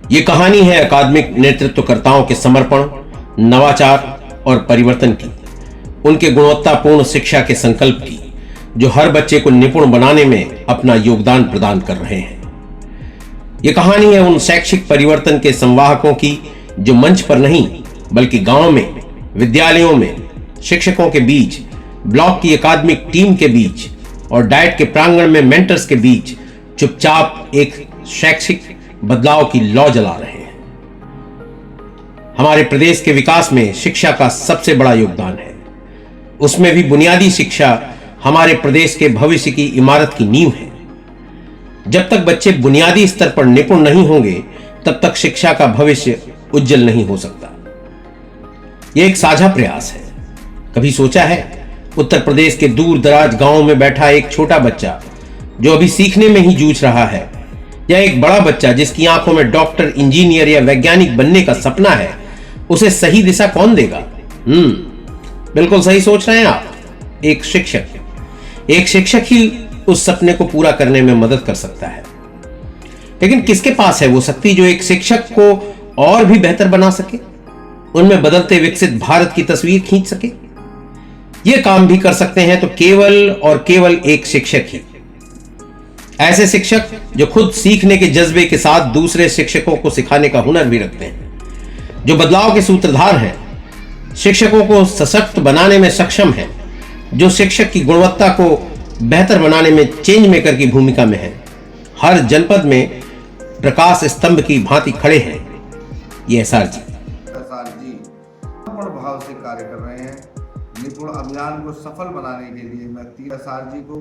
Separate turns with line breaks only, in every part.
ये कहानी है अकादमिक नेतृत्वकर्ताओं के समर्पण, नवाचार और परिवर्तन की, उनके गुणवत्तापूर्ण शिक्षा के संकल्प की, जो हर बच्चे को निपुण बनाने में अपना योगदान प्रदान कर रहे हैं। ये कहानी है उन शैक्षिक परिवर्तन के संवाहकों की जो मंच पर नहीं बल्कि गांव में, विद्यालयों में, शिक्षकों के बीच, ब्लॉक की अकादमिक टीम के बीच और डाइट के प्रांगण में मेंटर्स के बीच चुपचाप एक शैक्षिक बदलाव की लौ जला रहे हैं। हमारे प्रदेश के विकास में शिक्षा का सबसे बड़ा योगदान है। उसमें भी बुनियादी शिक्षा हमारे प्रदेश के भविष्य की इमारत की नींव है। जब तक बच्चे बुनियादी स्तर पर निपुण नहीं होंगे, तब तक शिक्षा का भविष्य उज्जवल नहीं हो सकता। यह एक साझा प्रयास है। कभी सोचा है, उत्तर प्रदेश के दूर दराज गांवों में बैठा एक छोटा बच्चा जो अभी सीखने में ही जूझ रहा है, या एक बड़ा बच्चा जिसकी आंखों में डॉक्टर, इंजीनियर या वैज्ञानिक बनने का सपना है, उसे सही दिशा कौन देगा? बिल्कुल सही सोच रहे हैं आप। एक शिक्षक ही उस सपने को पूरा करने में मदद कर सकता है। लेकिन किसके पास है वो शक्ति जो एक शिक्षक को और भी बेहतर बना सके, उनमें बदलते विकसित भारत की तस्वीर खींच सके? ये काम भी कर सकते हैं तो केवल और केवल एक शिक्षक ही। ऐसे शिक्षक जो खुद सीखने के जज्बे के साथ दूसरे शिक्षकों को सिखाने का हुनर भी रखते हैं, जो बदलाव के सूत्रधार हैं, शिक्षकों को सशक्त बनाने में सक्षम हैं, जो शिक्षक की गुणवत्ता को बेहतर बनाने में चेंज मेकर की भूमिका में हैं, हर जनपद में प्रकाश स्तंभ की भांति खड़े हैं। ये एसआर जी
भाव से कार्य कर रहे हैं। निपुण अभियान को सफल बनाने के लिए मैं एसआर जी को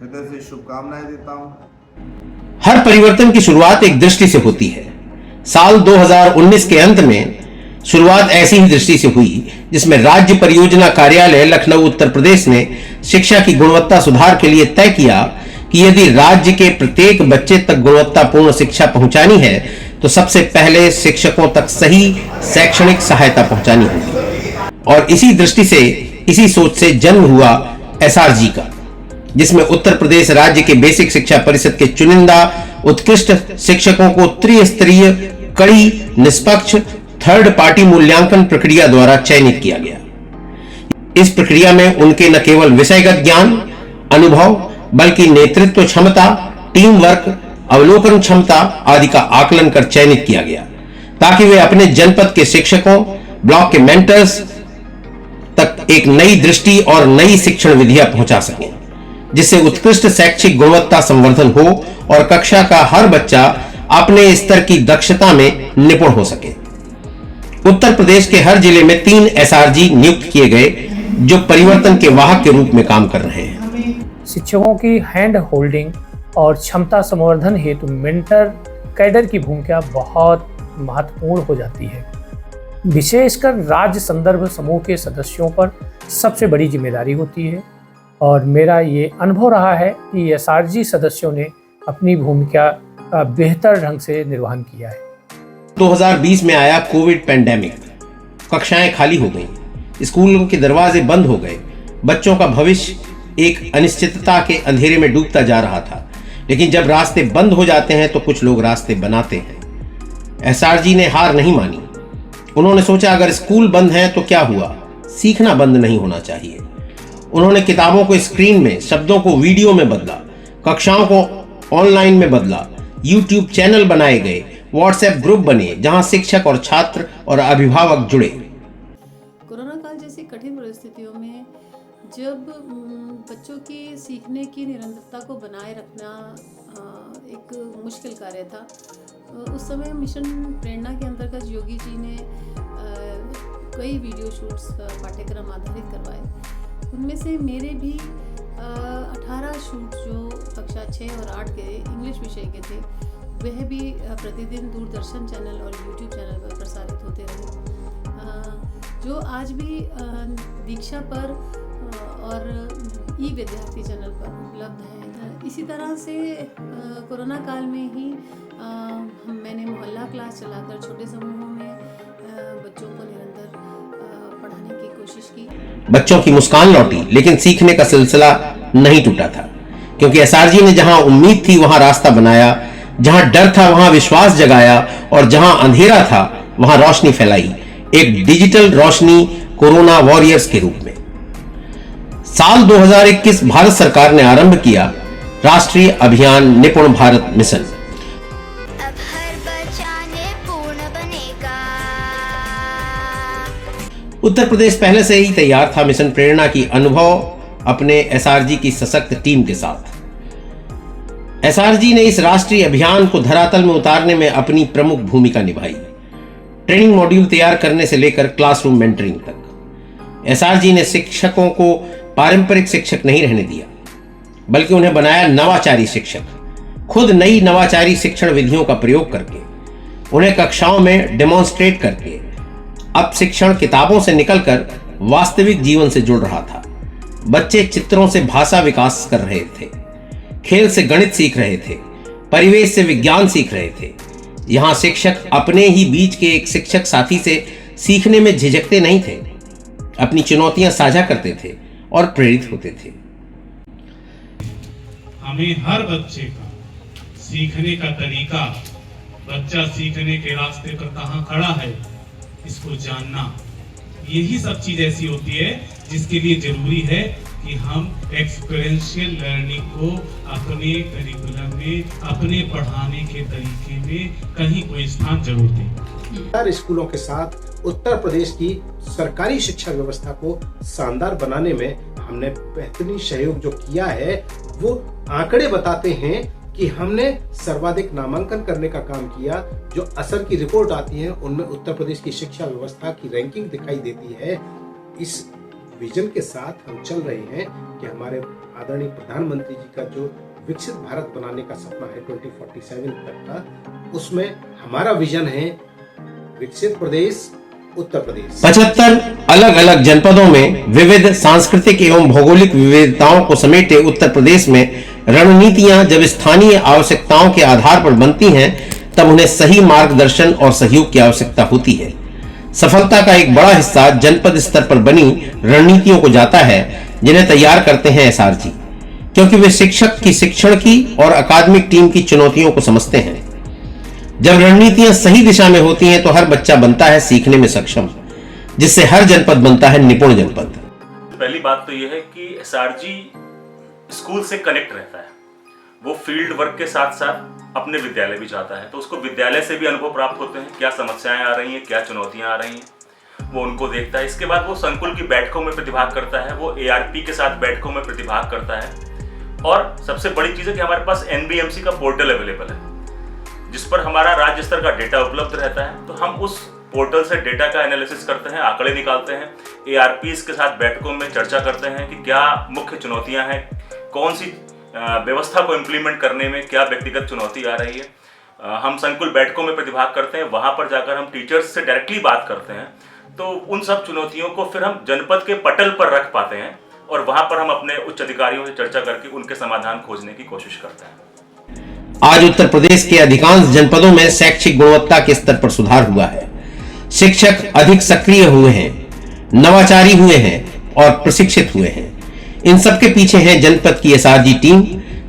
हृदय से शुभकामनाएं देता हूं।
हर परिवर्तन की शुरुआत एक दृष्टि से होती है। साल 2019 के अंत में शुरुआत ऐसी ही दृष्टि से हुई, जिसमें राज्य परियोजना कार्यालय लखनऊ उत्तर प्रदेश ने शिक्षा की गुणवत्ता सुधार के लिए तय किया कि यदि राज्य के प्रत्येक बच्चे तक गुणवत्तापूर्ण शिक्षा पहुंचानी है तो सबसे पहले शिक्षकों तक सही शैक्षणिक सहायता पहुंचानी होगी। और इसी दृष्टि से, इसी सोच से जन्म हुआ एसआरजी का, जिसमें उत्तर प्रदेश राज्य के बेसिक शिक्षा परिषद के चुनिंदा उत्कृष्ट शिक्षकों को त्रिस्तरीय, कड़ी, निष्पक्ष थर्ड पार्टी मूल्यांकन प्रक्रिया द्वारा चयनित किया गया। इस प्रक्रिया में उनके न केवल विषयगत ज्ञान, अनुभव, बल्कि नेतृत्व क्षमता, टीम वर्क, अवलोकन क्षमता आदि का आकलन कर चयनित किया गया, ताकि वे अपने जनपद के शिक्षकों, ब्लॉक के मेंटर्स तक एक नई दृष्टि और नई शिक्षण विधियां पहुंचा सकें, जिससे उत्कृष्ट शैक्षिक गुणवत्ता संवर्धन हो और कक्षा का हर बच्चा अपने स्तर की दक्षता में निपुण हो सके। उत्तर प्रदेश के हर जिले में 3 एसआरजी नियुक्त किए गए, जो परिवर्तन के वाहक के रूप में काम कर रहे हैं।
शिक्षकों की हैंड होल्डिंग और क्षमता संवर्धन हेतु मेंटर कैडर की भूमिका बहुत महत्वपूर्ण हो जाती है। विशेषकर राज्य संदर्भ समूह के सदस्यों पर सबसे बड़ी जिम्मेदारी होती है, और मेरा ये अनुभव रहा है कि एसआरजी सदस्यों ने अपनी भूमिका का बेहतर ढंग से निर्वहन किया है।
2020 में आया कोविड पैंडेमिक, कक्षाएं खाली हो गईं, स्कूलों के दरवाजे बंद हो गए, बच्चों का भविष्य एक अनिश्चितता के अंधेरे में डूबता जा रहा था। लेकिन जब रास्ते बंद हो जाते हैं तो कुछ लोग रास्ते बनाते हैं। एसआरजी ने हार नहीं मानी। उन्होंने सोचा, अगर स्कूल बंद है तो क्या हुआ, सीखना बंद नहीं होना चाहिए। उन्होंने किताबों को स्क्रीन में, शब्दों को वीडियो में बदला, कक्षाओं को ऑनलाइन में बदला, यूट्यूब चैनल बनाए गए, व्हाट्सएप ग्रुप बने जहां शिक्षक और छात्र और अभिभावक जुड़े।
कोरोना काल जैसी कठिन परिस्थितियों में जब बच्चों की सीखने की निरंतरता को बनाए रखना एक मुश्किल कार्य था, उस समय मिशन प्रेरणा के अंतर्गत योगी जी ने कई वीडियो शूट्स पाठ्यक्रम आधारित करवाए। उनमें से मेरे भी 18 शूट जो कक्षा 6 और 8 के इंग्लिश विषय के थे, वह भी प्रतिदिन दूरदर्शन चैनल और यूट्यूब चैनल पर प्रसारित होते रहे, जो आज भी दीक्षा पर और ई विद्यार्थी चैनल पर उपलब्ध है। इसी तरह से कोरोना काल में ही मैंने मोहल्ला क्लास चलाकर छोटे समूहों में बच्चों को निरंतर पढ़ाने की कोशिश की।
बच्चों की मुस्कान लौटी, लेकिन सीखने का सिलसिला नहीं टूटा था, क्योंकि एसआरजी ने जहां उम्मीद थी वहां रास्ता बनाया, जहां डर था वहां विश्वास जगाया और जहां अंधेरा था वहां रोशनी फैलाई, एक डिजिटल रोशनी कोरोना वॉरियर्स के रूप में। साल 2021 भारत सरकार ने आरंभ किया राष्ट्रीय अभियान निपुण भारत मिशन।
अब हर बच्चा निपुण बनेगा।
उत्तर प्रदेश पहले से ही तैयार था मिशन प्रेरणा की अनुभव अपने एसआरजी की सशक्त टीम के साथ। एसआरजी ने इस राष्ट्रीय अभियान को धरातल में उतारने में अपनी प्रमुख भूमिका निभाई। ट्रेनिंग मॉड्यूल तैयार करने से लेकर क्लासरूम मेंटरिंग तक एसआरजी ने शिक्षकों को पारंपरिक शिक्षक नहीं रहने दिया, बल्कि उन्हें बनाया नवाचारी शिक्षक। खुद नई नवाचारी शिक्षण विधियों का प्रयोग करके, उन्हें कक्षाओं में डेमोन्स्ट्रेट करके अब शिक्षण किताबों से निकलकर वास्तविक जीवन से जुड़ रहा था। बच्चे चित्रों से भाषा विकास कर रहे थे, खेल से गणित सीख रहे थे, परिवेश से विज्ञान सीख रहे थे। यहां शिक्षक अपने ही बीच के एक शिक्षक साथी से सीखने में झिझकते नहीं थे, अपनी चुनौतियां साझा करते थे और प्रेरित होते थे।
हमें हर बच्चे का सीखने का तरीका, बच्चा सीखने के रास्ते पर कहां खड़ा है, इसको जानना, यही सब चीज ऐसी होती है जिसके लिए जरूरी है कि हम एक्सपीरियंशियल लर्निंग को अपने करिकुलम में, अपने पढ़ाने के तरीके में कहीं कोई स्थान जरूर दें।
हर स्कूलों के साथ उत्तर प्रदेश की सरकारी शिक्षा व्यवस्था को शानदार बनाने में हमने बेहतरीन सहयोग जो किया है, वो आंकड़े बताते हैं कि हमने सर्वाधिक नामांकन करने का काम किया। जो असर की रिपोर्ट आती है उनमें उत्तर प्रदेश की शिक्षा व्यवस्था की रैंकिंग दिखाई देती है। इस विजन के साथ हम चल रहे हैं कि हमारे आदरणीय प्रधानमंत्री जी का जो विकसित भारत बनाने का सपना है 2047 तक का, उसमें हमारा विजन है विकसित प्रदेश उत्तर प्रदेश।
75 अलग अलग जनपदों में विविध सांस्कृतिक एवं भौगोलिक विविधताओं को समेटे उत्तर प्रदेश में रणनीतियां जब स्थानीय आवश्यकताओं के आधार पर बनती हैं, तब उन्हें सही मार्गदर्शन और सहयोग की आवश्यकता होती है। सफलता का एक बड़ा हिस्सा जनपद स्तर पर बनी रणनीतियों को जाता है, जिन्हें तैयार करते हैं एसआरजी, क्योंकि वे शिक्षक की शिक्षण की और अकादमिक टीम की चुनौतियों को समझते हैं। जब रणनीतियां सही दिशा में होती हैं तो हर बच्चा बनता है सीखने में सक्षम, जिससे हर जनपद बनता है निपुण जनपद।
पहली बात तो यह है कि एसआरजी स्कूल से कनेक्ट रहता है। वो फील्ड वर्क के साथ साथ अपने विद्यालय भी जाता है, तो उसको विद्यालय से भी अनुभव प्राप्त होते हैं, क्या समस्याएं आ रही हैं, क्या चुनौतियां आ रही हैं, वो उनको देखता है। इसके बाद वो संकुल की बैठकों में प्रतिभाग करता है, वो एआरपी के साथ बैठकों में प्रतिभाग करता है। और सबसे बड़ी चीज़ है कि हमारे पास एनबीएमसी का पोर्टल अवेलेबल है, जिस पर हमारा राज्य स्तर का डेटा उपलब्ध रहता है। तो हम उस पोर्टल से डेटा का एनालिसिस करते हैं, आंकड़े निकालते हैं, एआरपीज के साथ बैठकों में चर्चा करते हैं कि क्या मुख्य चुनौतियां हैं, कौन सी व्यवस्था को इम्प्लीमेंट करने में क्या व्यक्तिगत चुनौती आ रही है। हम संकुल बैठकों में प्रतिभाग करते हैं, वहाँ पर जाकर हम टीचर्स से डायरेक्टली बात करते हैं, तो उन सब चुनौतियों को फिर हम जनपद के पटल पर रख पाते हैं और वहाँ पर हम अपने उच्च अधिकारियों से चर्चा करके उनके समाधान खोजने की कोशिश करते हैं।
आज उत्तर प्रदेश के अधिकांश जनपदों में शैक्षिक गुणवत्ता के स्तर पर सुधार हुआ है। शिक्षक अधिक सक्रिय हुए हैं, नवाचारी हुए हैं और प्रशिक्षित हुए हैं। इन सबके पीछे है जनपद की एसआरजी टीम,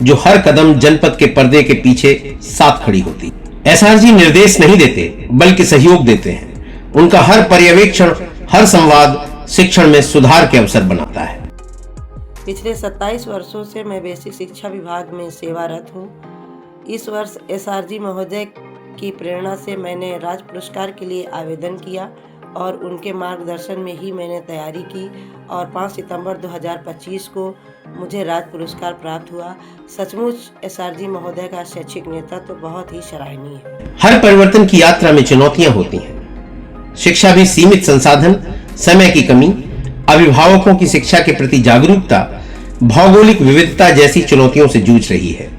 जो हर कदम जनपद के पर्दे के पीछे साथ खड़ी होती। एसआरजी निर्देश नहीं देते, बल्कि सहयोग देते हैं। उनका हर पर्यवेक्षण, हर संवाद शिक्षण में सुधार के अवसर बनाता है।
पिछले 27 वर्षों से मैं बेसिक शिक्षा विभाग में सेवारत हूँ। इस वर्ष एसआरजी महोदय की प्रेरणा से मैंने राज्य पुरस्कार के लिए आवेदन किया और उनके मार्गदर्शन में ही मैंने तैयारी की और 5 सितंबर 2025 को मुझे राज्य पुरस्कार प्राप्त हुआ। सचमुच एसआरजी महोदय का शैक्षिक नेतृत्व तो बहुत ही सराहनीय है।
हर परिवर्तन की यात्रा में चुनौतियां होती हैं। शिक्षा भी सीमित संसाधन, समय की कमी, अभिभावकों की शिक्षा के प्रति जागरूकता, भौगोलिक विविधता जैसी चुनौतियों से जूझ रही है।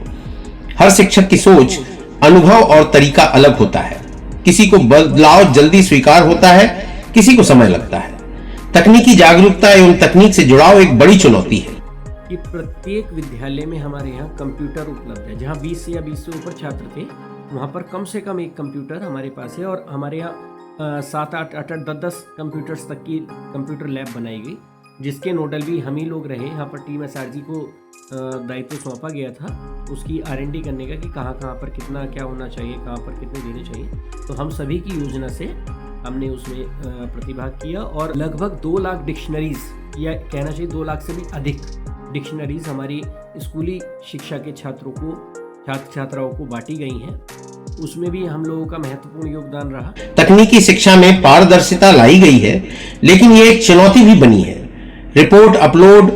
हर शिक्षक की सोच, अनुभव और तरीका अलग होता है। किसी को बदलाव जल्दी स्वीकार होता है, किसी को समय लगता है। तकनीकी जागरूकता एवं तकनीक से जुड़ाव एक बड़ी चुनौती है।
कि प्रत्येक विद्यालय में हमारे यहाँ कंप्यूटर उपलब्ध है। जहाँ 20 या 20 से ऊपर छात्र थे, वहाँ पर कम से कम एक कंप्यूटर हमारे पास है और हमारे यहाँ 7, 8, 10 कंप्यूटर्स तक की कंप्यूटर लैब बनाई गई, जिसके नोडल भी हम ही लोग रहे। यहाँ पर टीम एसआरजी को दायित्व सौंपा गया था उसकी R&D करने का कि कहाँ कहाँ पर कितना क्या होना चाहिए, कहाँ पर कितने देने चाहिए। तो हम सभी की योजना से हमने उसमें प्रतिभाग किया और लगभग 2 लाख डिक्शनरीज या कहना चाहिए 2 लाख से भी अधिक डिक्शनरीज हमारी स्कूली शिक्षा के छात्रों को छात्र छात्राओं को बांटी गई हैं। उसमें भी हम लोगों का महत्वपूर्ण योगदान रहा।
तकनीकी शिक्षा में पारदर्शिता लाई गई है, लेकिन ये एक चुनौती भी बनी है। Report upload,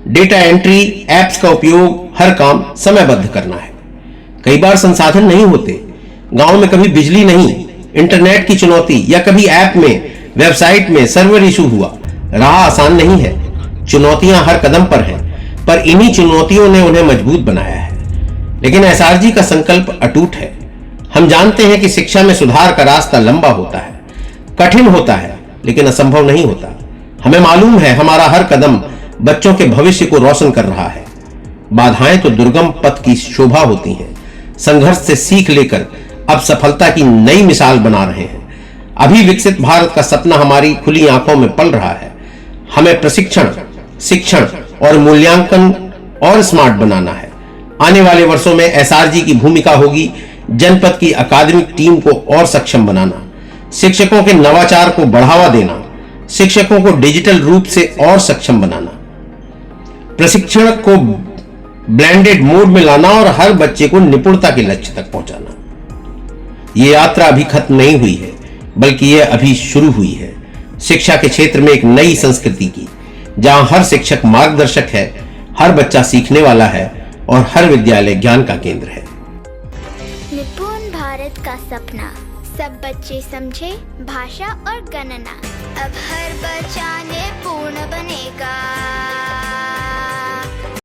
data entry, apps का उपयोग, हर काम समयबद्ध करना है। कई बार संसाधन नहीं होते, गांव में कभी बिजली नहीं, इंटरनेट की चुनौती, या कभी ऐप में, वेबसाइट में सर्वर इशू हुआ। राह आसान नहीं है, चुनौतियां हर कदम पर हैं, पर इन्हीं चुनौतियों ने उन्हें मजबूत बनाया है। लेकिन एसआरजी का संकल्प अटूट है। हम जानते हैं कि शिक्षा में सुधार का रास्ता लंबा होता है, कठिन होता है, लेकिन असंभव नहीं होता। हमें मालूम है हमारा हर कदम बच्चों के भविष्य को रोशन कर रहा है। बाधाएं तो दुर्गम पथ की शोभा होती हैं। संघर्ष से सीख लेकर अब सफलता की नई मिसाल बना रहे हैं। अभी विकसित भारत का सपना हमारी खुली आंखों में पल रहा है। हमें प्रशिक्षण, शिक्षण और मूल्यांकन और स्मार्ट बनाना है। आने वाले वर्षों में एसआरजी की भूमिका होगी जनपद की अकादमिक टीम को और सक्षम बनाना, शिक्षकों के नवाचार को बढ़ावा देना, शिक्षकों को डिजिटल रूप से और सक्षम बनाना, प्रशिक्षण को ब्लेंडेड मोड में लाना और हर बच्चे को निपुणता के लक्ष्य तक पहुंचाना। ये यात्रा अभी खत्म नहीं हुई है, बल्कि यह अभी शुरू हुई है। शिक्षा के क्षेत्र में एक नई संस्कृति की, जहां हर शिक्षक मार्गदर्शक है, हर बच्चा सीखने वाला है और हर विद्यालय ज्ञान का केंद्र है।
निपुण भारत का सपना, सब बच्चे समझे भाषा और गणना। अब हर बच्चा